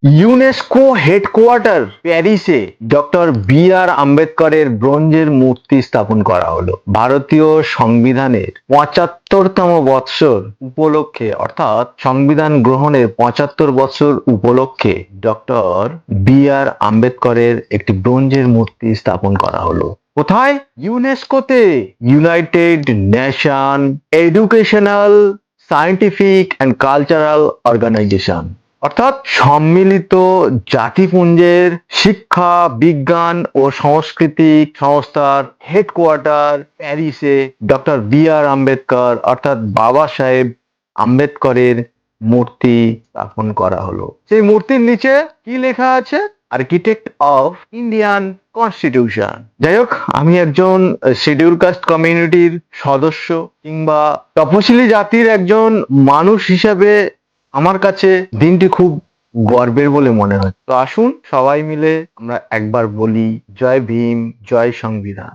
UNESCO headquarter প্যারিসে doctor B আর আম্বেদকরের ব্রোঞ্জের মূর্তি স্থাপন করা হলো ভারতীয় সংবিধানের ৭৫তম বৎসর উপলক্ষে, অর্থাৎ সংবিধান গ্রহণের ৭৫ বছর উপলক্ষে ডক্টর বি আর আম্বেদকরের একটি ব্রোঞ্জের মূর্তি স্থাপন করা হলো। কোথায়? ইউনেস্কোতে, United Nation educational, scientific and cultural organisation, অর্থাৎ সম্মিলিত জাতিপুঞ্জের শিক্ষা, বিজ্ঞান ও সাংস্কৃতিক সংস্থার হেডকোয়ার্টার প্যারিসে ডক্টর বি আর আম্বেদকর অর্থাৎ বাবা সাহেব আম্বেদকরের মূর্তি স্থাপন করা হলো। সেই মূর্তির নিচে কি লেখা আছে? Architect of Indian constitution. যাই হোক, আমি একজন শিডিউল কাস্ট কমিউনিটির সদস্য কিংবা তপশিলি জাতির একজন মানুষ হিসাবে আমার কাছে দিনটি খুব গর্বের বলে মনে হয়। তো আসুন সবাই মিলে আমরা একবার বলি, জয় ভীম, জয় সংবিধান।